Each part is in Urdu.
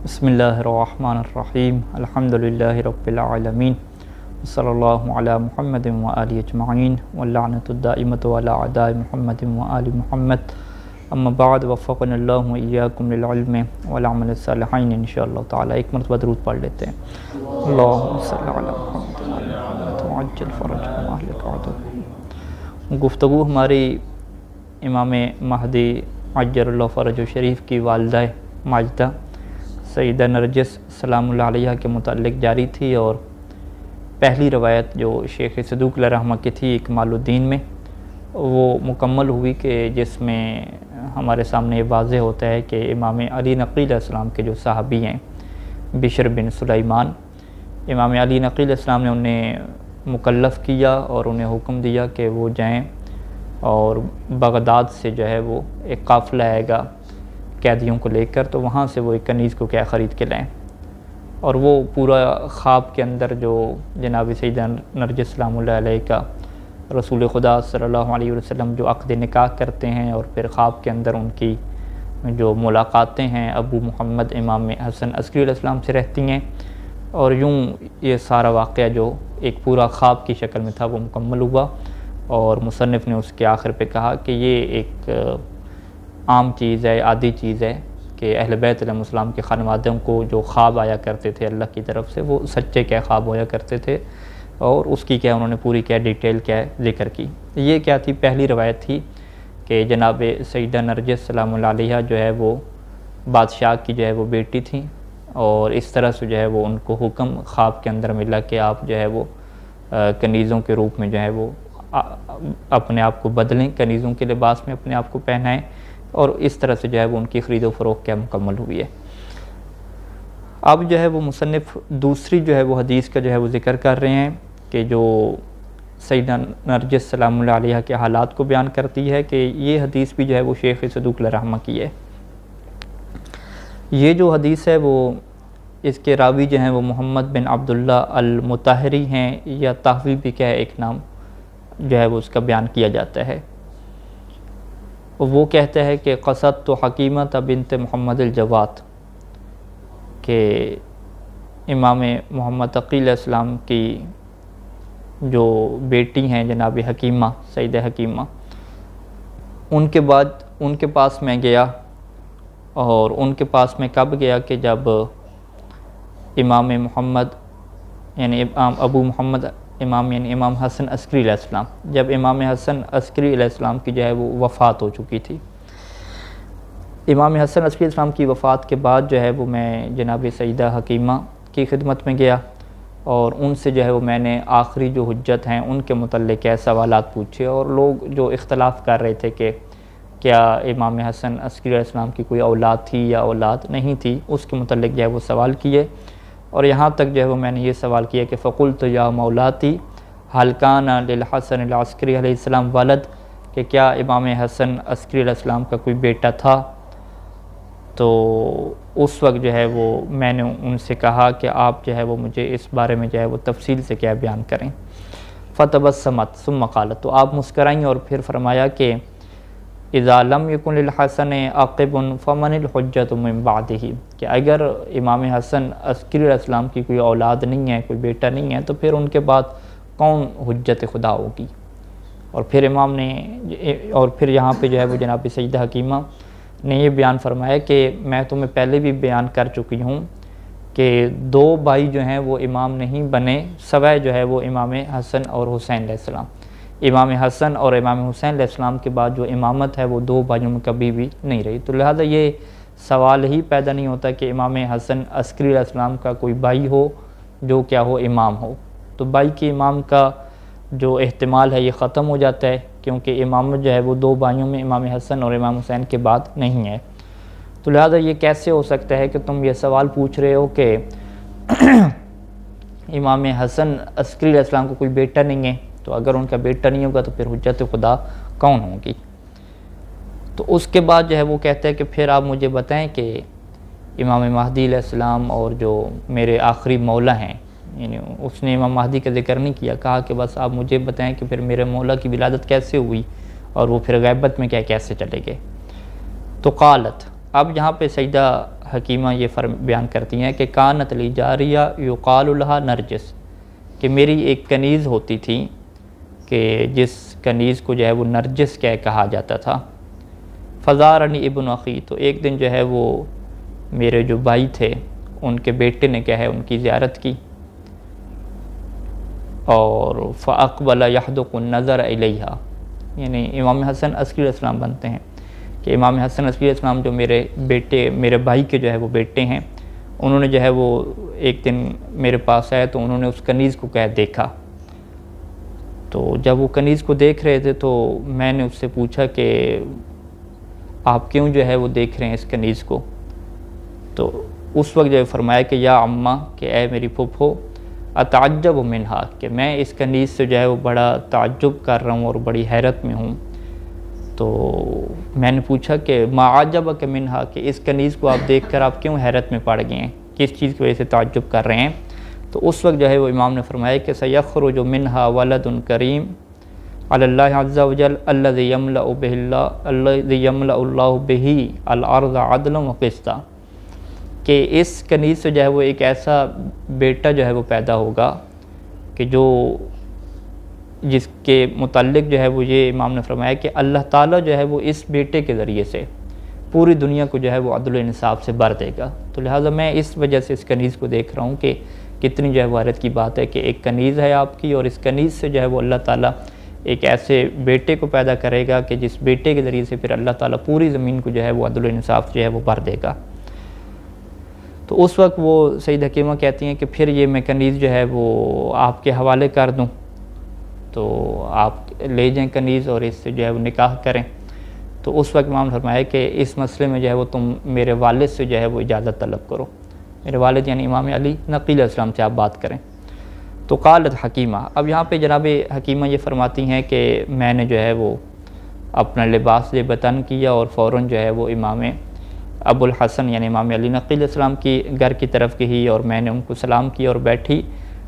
بسم اللہ الرحمن الرحیم الحمدللہ رب العالمین صلی اللہ علی محمد و آلہ اجمعین واللعنۃ الدائمۃ علی اعداء محمد و آل محمد اما بعد وفقنا اللہ و ایاکم للعلم والعمل الصالحین انشاءاللہ تعالی۔ ایک مرتبہ درود پڑھ لیتے ہیں۔ اللہم صلی علی محمد وعجل فرجهم اہلک عدو۔ گفتگو ہماری امام مہدی عجل اللہ فرجہ شریف کی والدہ ماجدہ سیدہ نرجس سلام اللہ علیہ کے متعلق جاری تھی، اور پہلی روایت جو شیخ صدوق علیہ رحمہ کی تھی اکمال الدین میں، وہ مکمل ہوئی کہ جس میں ہمارے سامنے یہ واضح ہوتا ہے کہ امام علی نقی علیہ السلام کے جو صحابی ہیں بشر بن سلیمان، امام علی نقی علیہ السلام نے انہیں مکلف کیا اور انہیں حکم دیا کہ وہ جائیں اور بغداد سے جو ہے وہ ایک قافلہ آئے گا قیدیوں کو لے کر، تو وہاں سے وہ ایک کنیز کو کیا خرید کے لائیں، اور وہ پورا خواب کے اندر جو جناب سیدہ نرجس سلام اللہ علیہ کا رسول خدا صلی اللہ علیہ وسلم جو عقد نکاح کرتے ہیں، اور پھر خواب کے اندر ان کی جو ملاقاتیں ہیں ابو محمد امام حسن عسکری علیہ السلام سے رہتی ہیں، اور یوں یہ سارا واقعہ جو ایک پورا خواب کی شکل میں تھا وہ مکمل ہوا، اور مصنف نے اس کے آخر پہ کہا کہ یہ ایک عام چیز ہے، عادی چیز ہے کہ اہل بیت علیہ السلام کے خانوادوں کو جو خواب آیا کرتے تھے اللہ کی طرف سے، وہ سچے کیا خواب ہویا کرتے تھے، اور اس کی کیا انہوں نے پوری کیا ڈیٹیل کیا ذکر کی۔ یہ کیا تھی، پہلی روایت تھی کہ جناب سیدہ نرجس سلام اللہ علیہ جو ہے وہ بادشاہ کی جو ہے وہ بیٹی تھیں، اور اس طرح سے جو ہے وہ ان کو حکم خواب کے اندر ملا کہ آپ جو ہے وہ کنیزوں کے روپ میں جو ہے وہ اپنے آپ کو بدلیں، کنیزوں کے لباس میں اپنے آپ کو پہنائیں، اور اس طرح سے جو ہے وہ ان کی خرید و فروخت کیا مکمل ہوئی ہے۔ اب جو ہے وہ مصنف دوسری جو ہے وہ حدیث کا جو ہے وہ ذکر کر رہے ہیں کہ جو سیدہ نرجس سلام اللہ علیہ کے حالات کو بیان کرتی ہے، کہ یہ حدیث بھی جو ہے وہ شیخ صدوق علیہ رحمہ کی ہے۔ یہ جو حدیث ہے وہ اس کے راوی جو ہیں وہ محمد بن عبداللہ المطہری ہیں، یا تحوی بھی کیا ہے ایک نام جو ہے وہ اس کا بیان کیا جاتا ہے۔ وہ کہتا ہے کہ قصدت حکیمۃ بنت محمد الجواد، کہ امام محمد تقی علیہ السلام کی جو بیٹی ہیں جناب حکیمہ سیدہ حکیمہ، ان کے پاس میں گیا، اور ان کے پاس میں کب گیا کہ جب امام محمد یعنی ابو محمد امام یعنی امام حسن عسکری علیہ السلام، جب امام حسن عسکری علیہ السلام کی جو ہے وہ وفات ہو چکی تھی۔ امام حسن عسکری علیہ السلام کی وفات کے بعد جو ہے وہ میں جناب سیدہ حکیمہ کی خدمت میں گیا، اور ان سے جو ہے وہ میں نے آخری جو حجت ہیں ان کے متعلق سوالات پوچھے، اور لوگ جو اختلاف کر رہے تھے کہ کیا امام حسن عسکری علیہ السلام کی کوئی اولاد تھی یا اولاد نہیں تھی، اس کے متعلق جو ہے وہ سوال کیے، اور یہاں تک جو ہے وہ میں نے یہ سوال کیا کہ فقلت یا مولاتی هل کان للحسن العسکری علیہ السلام ولد، کہ کیا امام حسن عسکری علیہ السلام کا کوئی بیٹا تھا؟ تو اس وقت جو ہے وہ میں نے ان سے کہا کہ آپ جو ہے وہ مجھے اس بارے میں جو ہے وہ تفصیل سے کیا بیان کریں۔ فتبسمت ثم قالت، تو آپ مسکرائیں اور پھر فرمایا کہ اذا لم یکن للحسن عقب فمن الحجت من بعدہ، کہ اگر امام حسن عسکری علیہ السلام کی کوئی اولاد نہیں ہے، کوئی بیٹا نہیں ہے، تو پھر ان کے بعد کون حجت خدا ہوگی؟ اور پھر پھر یہاں پہ جو ہے وہ جناب سیدہ حکیمہ نے یہ بیان فرمایا کہ میں تمہیں پہلے بھی بیان کر چکی ہوں کہ دو بھائی جو ہیں وہ امام نہیں بنے سوائے جو ہے وہ امام حسن اور حسین علیہ السلام۔ امام حسن اور امام حسین علیہ السلام کے بعد جو امامت ہے وہ دو بھائیوں میں کبھی بھی نہیں رہی، تو لہذا یہ سوال ہی پیدا نہیں ہوتا کہ امام حسن عسکری علیہ السلام کا کوئی بھائی ہو جو کیا ہو امام ہو، تو بھائی کے امام کا جو احتمال ہے یہ ختم ہو جاتا ہے، کیونکہ امامت جو ہے وہ دو بھائیوں میں امام حسن اور امام حسین کے بعد نہیں ہے۔ تو لہذا یہ کیسے ہو سکتا ہے کہ تم یہ سوال پوچھ رہے ہو کہ امام حسن عسکری علیہ السلام کو کوئی بیٹا نہیں ہے، تو اگر ان کا بیٹا نہیں ہوگا تو پھر حجت خدا کون ہوگی؟ تو اس کے بعد جو ہے وہ کہتا ہے کہ پھر آپ مجھے بتائیں کہ امام مہدی علیہ السلام اور جو میرے آخری مولا ہیں، یعنی اس نے امام مہدی کا ذکر نہیں کیا، کہا کہ بس آپ مجھے بتائیں کہ پھر میرے مولا کی ولادت کیسے ہوئی، اور وہ پھر غیبت میں کیسے چلے گئے؟ تو قالت، اب یہاں پہ سیدہ حکیمہ یہ بیان کرتی ہیں کہ کانت لی جاریہ یقال لہا نرجس، کہ میری ایک کنیز ہوتی تھی کہ جس کنیز کو جو ہے وہ نرجس کہا جاتا تھا۔ فزارنی ابن اخی، تو ایک دن جو ہے وہ میرے جو بھائی تھے ان کے بیٹے نے کیا ہے ان کی زیارت کی، اور فاقبل یحدق النظر الیہا، یعنی امام حسن عسکری علیہ السلام بنتے ہیں کہ امام حسن عسکری علیہ السلام جو میرے بھائی کے جو ہے وہ بیٹے ہیں، انہوں نے جو ہے وہ ایک دن میرے پاس آئے تو انہوں نے اس کنیز کو دیکھا۔ تو جب وہ کنیز کو دیکھ رہے تھے تو میں نے اس سے پوچھا کہ آپ کیوں جو ہے وہ دیکھ رہے ہیں اس کنیز کو؟ تو اس وقت جو ہے فرمایا کہ یا اماں، کہ اے میری پھپھو، اتعجب منہا، کہ میں اس کنیز سے جو ہے وہ بڑا تعجب کر رہا ہوں اور بڑی حیرت میں ہوں۔ تو میں نے پوچھا کہ ما عجبک منہا، کہ اس کنیز کو آپ دیکھ کر آپ کیوں حیرت میں پڑ گئے ہیں، کس چیز کی وجہ سے تعجب کر رہے ہیں؟ تو اس وقت جو ہے وہ امام نے فرمایا کہ سیخرج منہا ولد کریم علی اللہ عز وجل الذی یملأ اللہ بہ الارض عدلا وقسطا، کہ اس کنیز سے جو ہے وہ ایک ایسا بیٹا جو ہے وہ پیدا ہوگا کہ جس کے متعلق جو ہے وہ یہ امام نے فرمایا کہ اللہ تعالیٰ جو ہے وہ اس بیٹے کے ذریعے سے پوری دنیا کو جو ہے وہ عدل و انصاف سے بھر دے گا۔ تو لہٰذا میں اس وجہ سے اس کنیز کو دیکھ رہا ہوں کہ کتنی جو ہے وہ حیرت کی بات ہے کہ ایک کنیز ہے آپ کی، اور اس کنیز سے جو ہے وہ اللہ تعالیٰ ایک ایسے بیٹے کو پیدا کرے گا کہ جس بیٹے کے ذریعے سے پھر اللہ تعالیٰ پوری زمین کو جو ہے وہ عدل و انصاف جو ہے وہ بھر دے گا۔ تو اس وقت وہ سید حکیمہ کہتی ہیں کہ پھر یہ میں کنیز جو ہے وہ آپ کے حوالے کر دوں، تو آپ لے جائیں کنیز اور اس سے جو ہے وہ نکاح کریں۔ تو اس وقت امام نے فرمایا کہ اس مسئلے میں جو ہے وہ تم میرے والد سے جو ہے وہ اجازت طلب کرو، میرے والد یعنی امام علی نقی علیہ السلام سے آپ بات کریں۔ تو قالت حکیمہ، اب یہاں پہ جناب حکیمہ یہ فرماتی ہیں کہ میں نے جو ہے وہ اپنا لباس بطن کیا اور فوراً جو ہے وہ امام ابو الحسن یعنی امام علی نقی علیہ السلام کی گھر کی طرف گئی، اور میں نے ان کو سلام کیا اور بیٹھی۔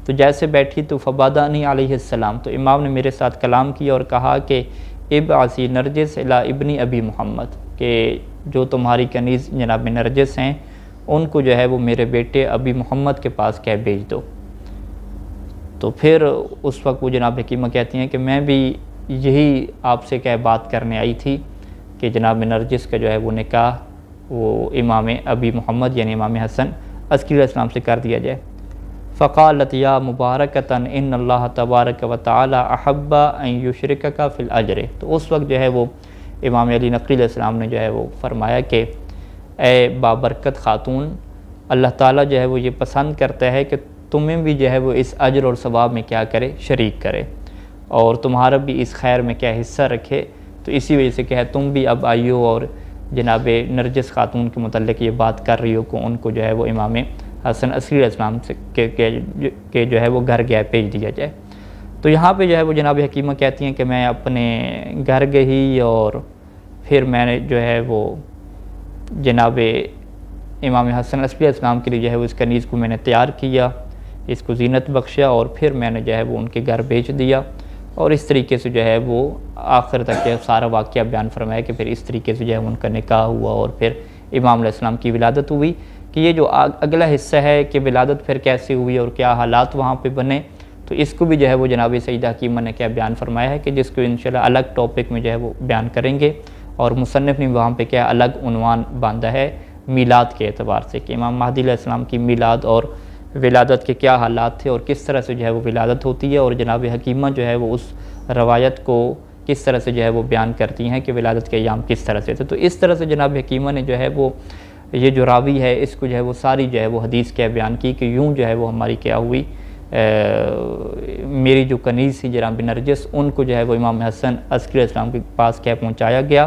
تو جیسے بیٹھی تو فبادانی علیہ السلام، تو امام نے میرے ساتھ کلام کیا اور کہا کہ ابعثی نرجس الی ابن ابی محمد، کہ جو تمہاری کنیز جناب نرجس ہیں ان کو جو ہے وہ میرے بیٹے ابی محمد کے پاس بھیج دو۔ تو پھر اس وقت وہ جناب حکیمہ کہتی ہیں کہ میں بھی یہی آپ سے بات کرنے آئی تھی کہ جناب نرجس کا جو ہے وہ نکاح وہ امام ابی محمد یعنی امام حسن عسکری علیہ السلام سے کر دیا جائے۔ فقالت یا مبارکتاً ان اللہ تبارک و تعالی احب ان یشرکک فی الاجر، تو اس وقت جو ہے وہ امام علی نقی علیہ السلام نے جو ہے وہ فرمایا کہ اے بابرکت خاتون، اللہ تعالیٰ جو ہے وہ یہ پسند کرتا ہے کہ تمہیں بھی جو ہے وہ اس اجر اور ثواب میں کرے، شریک کرے، اور تمہارا بھی اس خیر میں حصہ رکھے۔ تو اسی وجہ سے تم بھی اب آئیو اور جناب نرجس خاتون کے متعلق یہ بات کر رہی ہو کہ ان کو جو ہے وہ امام حسن عسکری علیہ السلام سے کہ جو ہے وہ گھر بھیج دیا جائے۔ تو یہاں پہ جو ہے وہ جناب حکیمہ کہتی ہیں کہ میں اپنے گھر گئی، اور پھر میں نے جو ہے وہ جناب امام حسن عسکری علیہ السلام کے لیے جو ہے وہ اس کنیز کو میں نے تیار کیا، اس کو زینت بخشا، اور پھر میں نے جو ہے وہ ان کے گھر بھیج دیا، اور اس طریقے سے جو ہے وہ آخر تک جو ہے سارا واقعہ بیان فرمایا کہ پھر اس طریقے سے جو ہے ان کا نکاح ہوا اور پھر امام علیہ السلام کی ولادت ہوئی۔ کہ یہ جو اگلا حصہ ہے کہ ولادت پھر کیسے ہوئی اور کیا حالات وہاں پہ بنے، تو اس کو بھی جو ہے وہ جناب سیدہ حکیمہ نے بیان فرمایا ہے کہ جس کو انشاءاللہ الگ ٹاپک میں جو ہے وہ بیان کریں گے، اور مصنف نے وہاں پہ الگ عنوان باندھا ہے میلاد کے اعتبار سے کہ امام مہدی علیہ السلام کی میلاد اور ولادت کے کیا حالات تھے اور کس طرح سے جو ہے وہ ولادت ہوتی ہے، اور جناب حکیمہ جو ہے وہ اس روایت کو کس طرح سے جو ہے وہ بیان کرتی ہیں کہ ولادت کے ایام کس طرح سے تھے۔ تو اس طرح سے جناب حکیمہ نے جو ہے وہ یہ جو راوی ہے اس کو جو ہے وہ ساری جو ہے وہ حدیث بیان کی کہ یوں جو ہے وہ ہماری کیا ہوئی، میری جو کنیز تھی جناب نرجس ان کو جو ہے وہ امام حسن عسکری علیہ السلام کے پاس پہنچایا گیا،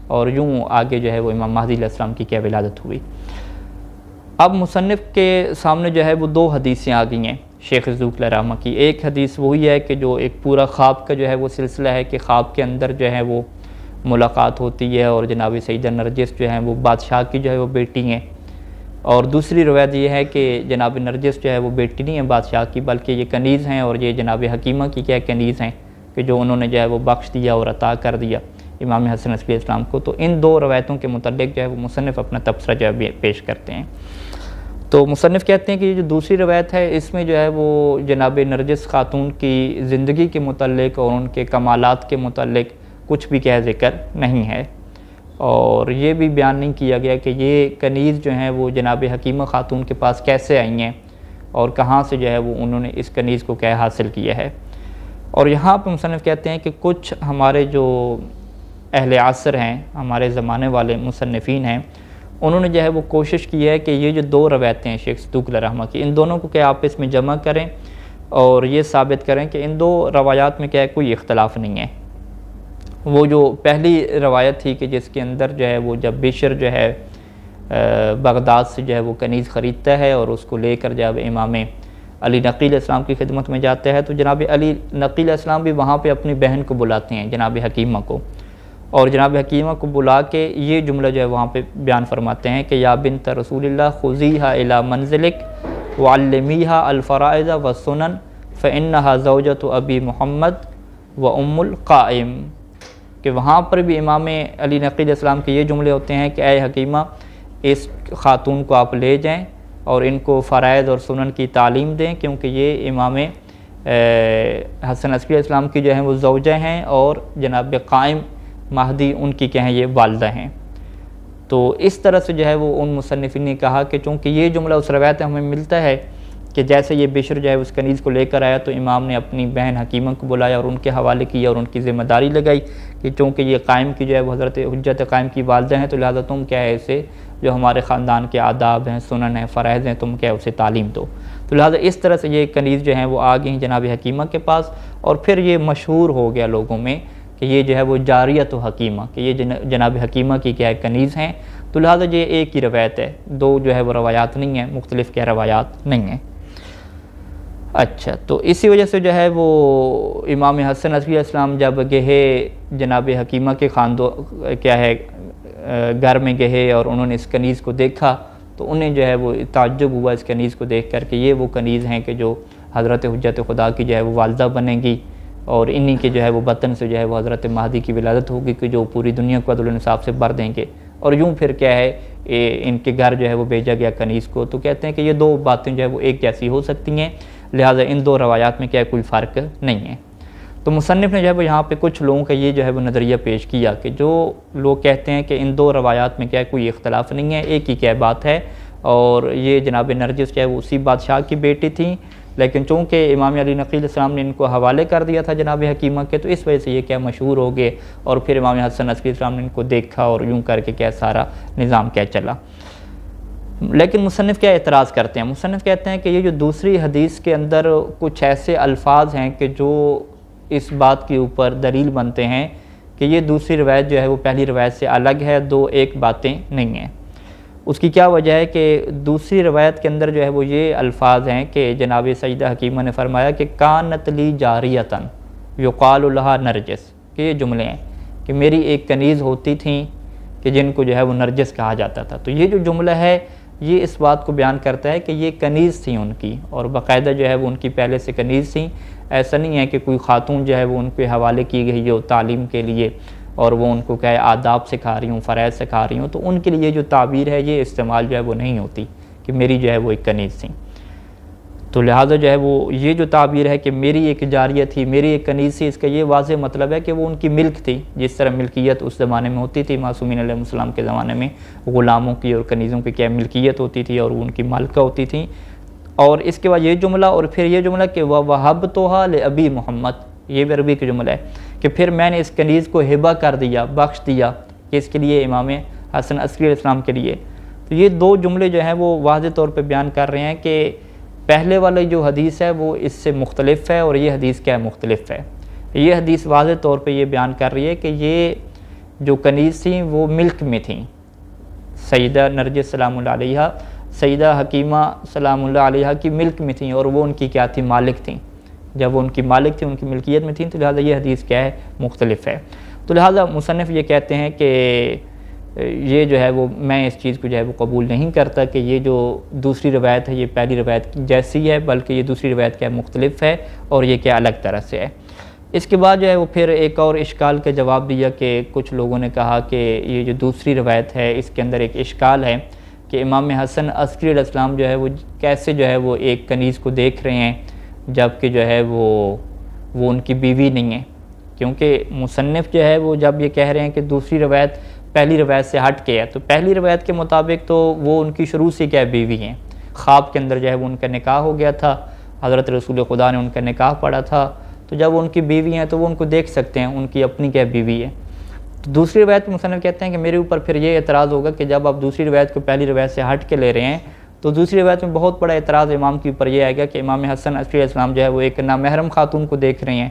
اور یوں آگے جو ہے وہ امام مہدی علیہ السلام کی ولادت ہوئی۔ اب مصنف کے سامنے جو ہے وہ دو حدیثیں آ گئی ہیں شیخ ذوق علیہ رحمہ کی۔ ایک حدیث وہی ہے کہ جو ایک پورا خواب کا جو ہے وہ سلسلہ ہے کہ خواب کے اندر جو ہے وہ ملاقات ہوتی ہے، اور جناب سیدہ نرجس جو ہیں وہ بادشاہ کی جو ہے وہ بیٹی ہیں، اور دوسری روایت یہ ہے کہ جناب نرجس جو ہے وہ بیٹی نہیں ہے بادشاہ کی بلکہ یہ کنیز ہیں، اور یہ جناب حکیمہ کی کنیز ہیں کہ جو انہوں نے جو ہے وہ بخش دیا اور عطا کر دیا امام حسن عسکری السلام کو۔ تو ان دو روایتوں کے متعلق جو ہے وہ مصنف اپنا تبصرہ جو ہے پیش کرتے ہیں۔ تو مصنف کہتے ہیں کہ یہ جو دوسری روایت ہے اس میں جو ہے وہ جناب نرجس خاتون کی زندگی کے متعلق اور ان کے کمالات کے متعلق کچھ بھی کیا ذکر نہیں ہے، اور یہ بھی بیان نہیں کیا گیا کہ یہ کنیز جو ہیں وہ جناب حکیمہ خاتون کے پاس کیسے آئی ہیں اور کہاں سے جو ہے وہ انہوں نے اس کنیز کو کیا حاصل کیا ہے۔ اور یہاں پہ مصنف کہتے ہیں کہ کچھ ہمارے جو اہل عصر ہیں، ہمارے زمانے والے مصنفین ہیں، انہوں نے جو ہے وہ کوشش کی ہے کہ یہ جو دو روایتیں ہیں شیخ صدوق علیہ رحمہ کی، ان دونوں کو کیا آپس میں جمع کریں اور یہ ثابت کریں کہ ان دو روایات میں کیا ہے کوئی اختلاف نہیں ہے۔ وہ جو پہلی روایت تھی کہ جس کے اندر جو ہے وہ جب بشر جو ہے بغداد سے جو ہے وہ کنیز خریدتا ہے اور اس کو لے کر جب امام علی نقی علیہ السلام کی خدمت میں جاتا ہے تو جناب علی نقی علیہ السلام بھی وہاں پہ اپنی بہن کو بلاتے ہیں جناب حکیمہ کو، اور جناب حکیمہ کو بلا کے یہ جملہ جو ہے وہاں پہ بیان فرماتے ہیں کہ یا بنت رسول اللہ خذیہا الی منزلک وعلمیہا الفرائض والسنن فانہا زوجۃ ابی محمد وام القائم، کہ وہاں پر بھی امام علی نقی علیہ السلام کے یہ جملے ہوتے ہیں کہ اے حکیمہ اس خاتون کو آپ لے جائیں اور ان کو فرائض اور سنن کی تعلیم دیں، کیونکہ یہ امام حسن عسکری السلام کی جو ہیں وہ زوجہ ہیں اور جناب قائم مہدی ان کی کیا ہیں یہ والدہ ہیں۔ تو اس طرح سے جو ہے وہ ان مصنفین نے کہا کہ چونکہ یہ جملہ اس روایت میں ہمیں ملتا ہے کہ جیسے یہ بشر جو ہے اس کنیز کو لے کر آیا تو امام نے اپنی بہن حکیمہ کو بلایا اور ان کے حوالے کیا اور ان کی ذمہ داری لگائی کہ چونکہ یہ قائم کی جو ہے وہ حضرت حجت قائم کی والدہ ہیں تو لہذا تم کیا ہے اسے جو ہمارے خاندان کے آداب ہیں، سنن ہیں، فرائض ہیں، تم کیا اسے تعلیم دو۔ تو لہذا اس طرح سے یہ کنیز جو ہیں وہ آ گئی جناب حکیمہ کے پاس، اور پھر یہ مشہور ہو گیا لوگوں میں کہ یہ جو ہے وہ جاریت و حکیمہ، کہ یہ جناب حکیمہ کی کیا ہے کنیز ہیں۔ تو لہذا یہ ایک ہی روایت ہے، دو جو ہے وہ روایات نہیں ہیں، مختلف کیا روایات نہیں ہیں۔ اچھا، تو اسی وجہ سے جو ہے وہ امام حسن عسکری السلام جب گئے جناب حکیمہ کے کیا ہے گھر میں گئے اور انہوں نے اس کنیز کو دیکھا تو انہیں جو ہے وہ تعجب ہوا اس کنیز کو دیکھ کر کہ یہ وہ کنیز ہیں کہ جو حضرت حجت خدا کی جو ہے وہ والدہ بنیں گی، اور انہی کے جو ہے وہ بطن سے جو ہے وہ حضرت مہدی کی ولادت ہوگی کہ جو پوری دنیا کو عدل و انصاف سے بھر دیں گے، اور یوں پھر کیا ہے ان کے گھر جو ہے وہ بھیجا گیا کنیز کو۔ تو کہتے ہیں کہ یہ دو باتیں جو ہے وہ ایک جیسی ہو سکتی ہیں، لہٰذا ان دو روایات میں کیا کوئی فرق نہیں ہے۔ تو مصنف نے جو ہے وہ یہاں پہ کچھ لوگوں کا یہ جو ہے وہ نظریہ پیش کیا کہ جو لوگ کہتے ہیں کہ ان دو روایات میں کیا کوئی اختلاف نہیں ہے، ایک ہی کیا بات ہے، اور یہ جناب نرجس جو ہے وہ اسی بادشاہ کی بیٹی تھیں، لیکن چونکہ امام علی نقی علیہ السلام نے ان کو حوالے کر دیا تھا جناب حکیمہ کے تو اس وجہ سے یہ کیا مشہور ہو گئے، اور پھر امام حسن عسکری السلام نے ان کو دیکھا اور یوں کر کے کیا سارا نظام کیا چلا۔ لیکن مصنف کیا اعتراض کرتے ہیں؟ مصنف کہتے ہیں کہ یہ جو دوسری حدیث کے اندر کچھ ایسے الفاظ ہیں کہ جو اس بات کے اوپر دلیل بنتے ہیں کہ یہ دوسری روایت جو ہے وہ پہلی روایت سے الگ ہے، دو ایک باتیں نہیں ہیں۔ اس کی کیا وجہ ہے کہ دوسری روایت کے اندر جو ہے وہ یہ الفاظ ہیں کہ جناب سیدہ حکیمہ نے فرمایا کہ کانت لی جاریتن یقال لہا نرجس، کہ یہ جملے ہیں کہ میری ایک کنیز ہوتی تھیں کہ جن کو جو ہے وہ نرجس کہا جاتا تھا۔ تو یہ جو جملہ ہے یہ اس بات کو بیان کرتا ہے کہ یہ کنیز تھیں ان کی، اور باقاعدہ جو ہے وہ ان کی پہلے سے کنیز تھیں، ایسا نہیں ہے کہ کوئی خاتون جو ہے وہ ان کے حوالے کی گئی ہو تعلیم کے لیے اور وہ ان کو کہے آداب سکھا رہی ہوں، فرائض سکھا رہی ہوں، تو ان کے لیے جو تعبیر ہے یہ استعمال جو ہے وہ نہیں ہوتی کہ میری جو ہے وہ ایک کنیز تھیں۔ تو لہٰذا جو ہے وہ یہ جو تعبیر ہے کہ میری ایک جاریہ تھی، میری ایک کنیز تھی، اس کا یہ واضح مطلب ہے کہ وہ ان کی ملک تھی، جس طرح ملکیت اس زمانے میں ہوتی تھی، معصومین علیہ السلام کے زمانے میں غلاموں کی اور کنیزوں کی کیا ملکیت ہوتی تھی اور وہ ان کی مالکہ ہوتی تھیں۔ اور اس کے بعد یہ جملہ اور پھر یہ جملہ کہ وَوَهَبْتُهَا لِأَبِي محمد، یہ بھی عربی کا جملہ ہے کہ پھر میں نے اس کنیز کو ہبہ کر دیا، بخش دیا، کہ اس کے لیے امام حسن عسکری علیہ السلام کے لیے۔ تو یہ دو جملے جو ہیں وہ واضح طور پہ بیان کر رہے ہیں کہ پہلے والی جو حدیث ہے وہ اس سے مختلف ہے اور یہ حدیث کیا مختلف ہے۔ یہ حدیث واضح طور پہ یہ بیان کر رہی ہے کہ یہ جو کنیز تھیں وہ ملک میں تھیں، سیدہ نرجس سلام اللہ علیہا، سیدہ حکیمہ سلام اللہ علیہا کی ملک میں تھیں، اور وہ ان کی کیا تھی مالک تھیں۔ جب وہ ان کی مالک تھیں، ان کی ملکیت میں تھیں، تو لہٰذا یہ حدیث کیا ہے مختلف ہے۔ تو لہٰذا مصنف یہ کہتے ہیں کہ یہ جو ہے وہ میں اس چیز کو جو ہے وہ قبول نہیں کرتا کہ یہ جو دوسری روایت ہے یہ پہلی روایت جیسی ہے، بلکہ یہ دوسری روایت کیا مختلف ہے اور یہ کیا الگ طرح سے ہے۔ اس کے بعد جو ہے وہ پھر ایک اور اشکال کا جواب دیا کہ کچھ لوگوں نے کہا کہ یہ جو دوسری روایت ہے اس کے اندر ایک اشکال ہے کہ امام حسن عسکری علیہ السلام جو ہے وہ کیسے جو ہے وہ ایک کنیز کو دیکھ رہے ہیں جبکہ جو ہے وہ ان کی بیوی نہیں ہے، کیونکہ مصنف جو ہے وہ جب یہ کہہ رہے ہیں کہ دوسری روایت پہلی روایت سے ہٹ کے ہے، تو پہلی روایت کے مطابق تو وہ ان کی شروع سے کیا بیوی ہیں، خواب کے اندر جو ہے وہ ان کا نکاح ہو گیا تھا، حضرت رسول خدا نے ان کا نکاح پڑھا تھا، تو جب وہ ان کی بیوی ہیں تو وہ ان کو دیکھ سکتے ہیں، ان کی اپنی کیا بیوی ہے۔ تو دوسری روایت میں مصنف کہتے ہیں کہ میرے اوپر پھر یہ اعتراض ہوگا کہ جب آپ دوسری روایت کو پہلی روایت سے ہٹ کے لے رہے ہیں تو دوسری روایت میں بہت بڑا اعتراض امام کے اوپر یہ آئے گا کہ امام حسن عسکری علیہ السلام جو ہے وہ ایک نامحرم خاتون کو دیکھ رہے ہیں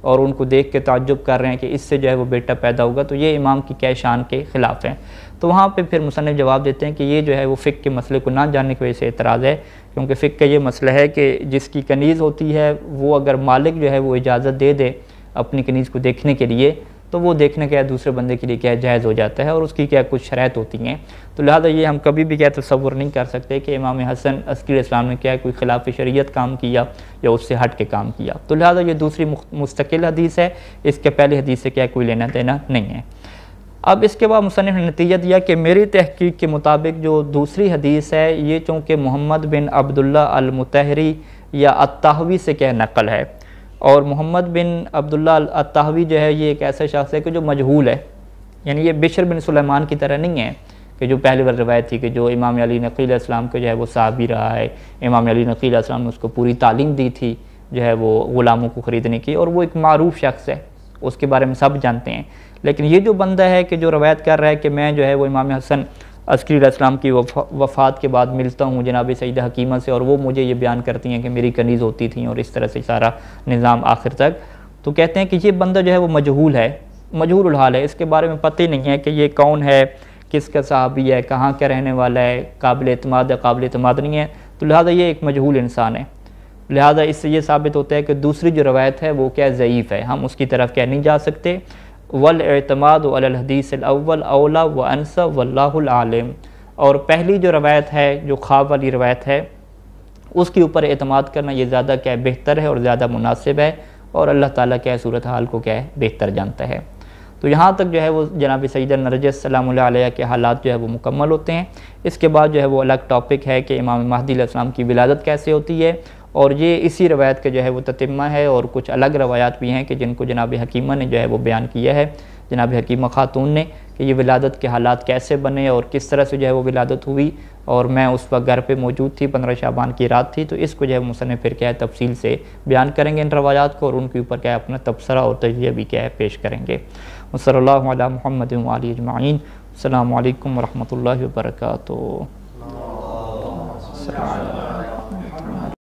اور ان کو دیکھ کے تعجب کر رہے ہیں کہ اس سے جو ہے وہ بیٹا پیدا ہوگا، تو یہ امام کی کیا شان کے خلاف ہے۔ تو وہاں پہ پھر مصنف جواب دیتے ہیں کہ یہ جو ہے وہ فقہ کے مسئلے کو نہ جاننے کی وجہ سے اعتراض ہے، کیونکہ فقہ کا یہ مسئلہ ہے کہ جس کی کنیز ہوتی ہے وہ اگر مالک جو ہے وہ اجازت دے دے اپنی کنیز کو دیکھنے کے لیے تو وہ دیکھنے کیا دوسرے بندے کے لیے کیا جائز ہو جاتا ہے، اور اس کی کیا کچھ شرائط ہوتی ہیں، تو لہٰذا یہ ہم کبھی بھی کیا تصور نہیں کر سکتے کہ امام حسن عسکری علیہ السلام نے کیا کوئی خلاف شریعت کام کیا یا اس سے ہٹ کے کام کیا، تو لہٰذا یہ دوسری مستقل حدیث ہے، اس کے پہلی حدیث سے کیا کوئی لینا دینا نہیں ہے۔ اب اس کے بعد مصنف نے نتیجہ دیا کہ میری تحقیق کے مطابق جو دوسری حدیث ہے یہ چونکہ محمد بن عبداللہ المطہری یا الطحوی سے کیا نقل ہے، اور محمد بن عبداللہ الطحوی جو ہے یہ ایک ایسا شخص ہے کہ جو مجہول ہے، یعنی یہ بشر بن سلیمان کی طرح نہیں ہے کہ جو پہلی بار روایت تھی کہ جو امام علی نقی علیہ السلام کو جو ہے وہ صحابی رہا ہے، امام علی نقی علیہ السلام نے اس کو پوری تعلیم دی تھی جو ہے وہ غلاموں کو خریدنے کی، اور وہ ایک معروف شخص ہے، اس کے بارے میں سب جانتے ہیں۔ لیکن یہ جو بندہ ہے کہ جو روایت کر رہا ہے کہ میں جو ہے وہ امام حسن عسکری علیہ السلام کی وفات کے بعد ملتا ہوں جناب سیدہ حکیمہ سے، اور وہ مجھے یہ بیان کرتی ہیں کہ میری کنیز ہوتی تھیں، اور اس طرح سے سارا نظام آخر تک، تو کہتے ہیں کہ یہ بندہ جو ہے وہ مجہول ہے، مجہول الحال ہے، اس کے بارے میں پتہ ہی نہیں ہے کہ یہ کون ہے، کس کا صحابی ہے، کہاں کا رہنے والا ہے، قابل اعتماد ہے قابل اعتماد نہیں ہے، تو لہٰذا یہ ایک مجہول انسان ہے۔ لہٰذا اس سے یہ ثابت ہوتا ہے کہ دوسری جو روایت ہے وہ کیا ضعیف ہے، ہم اس کی طرف کیا نہیں جا سکتے۔ والاعتماد علی الحدیث الاول اولا وانسب واللہ العالم، اور پہلی جو روایت ہے جو خواب والی روایت ہے اس کے اوپر اعتماد کرنا یہ زیادہ کیا بہتر ہے اور زیادہ مناسب ہے، اور اللہ تعالیٰ کیا صورتحال کو کیا ہے بہتر جانتا ہے۔ تو یہاں تک جو ہے وہ جناب سیدہ نرجس سلام اللہ علیہ کے حالات جو ہے وہ مکمل ہوتے ہیں۔ اس کے بعد جو ہے وہ الگ ٹاپک ہے کہ امام مہدی علیہ السلام کی ولادت کیسے ہوتی ہے، اور یہ اسی روایت کا جو ہے وہ تتمہ ہے، اور کچھ الگ روایات بھی ہیں کہ جن کو جناب حکیمہ نے جو ہے وہ بیان کیا ہے، جناب حکیمہ خاتون نے، کہ یہ ولادت کے حالات کیسے بنے اور کس طرح سے جو ہے وہ ولادت ہوئی، اور میں اس وقت گھر پہ موجود تھی، 15 شعبان کی رات تھی، تو اس کو جو ہے مصنف پھر کیا ہے تفصیل سے بیان کریں گے ان روایات کو، اور ان کے اوپر کیا ہے اپنا تبصرہ اور تجزیہ بھی کیا ہے پیش کریں گے۔ صلی اللہ علی محمد و آلہ اجمعین۔ السلام علیکم ورحمۃ اللہ وبرکاتہ۔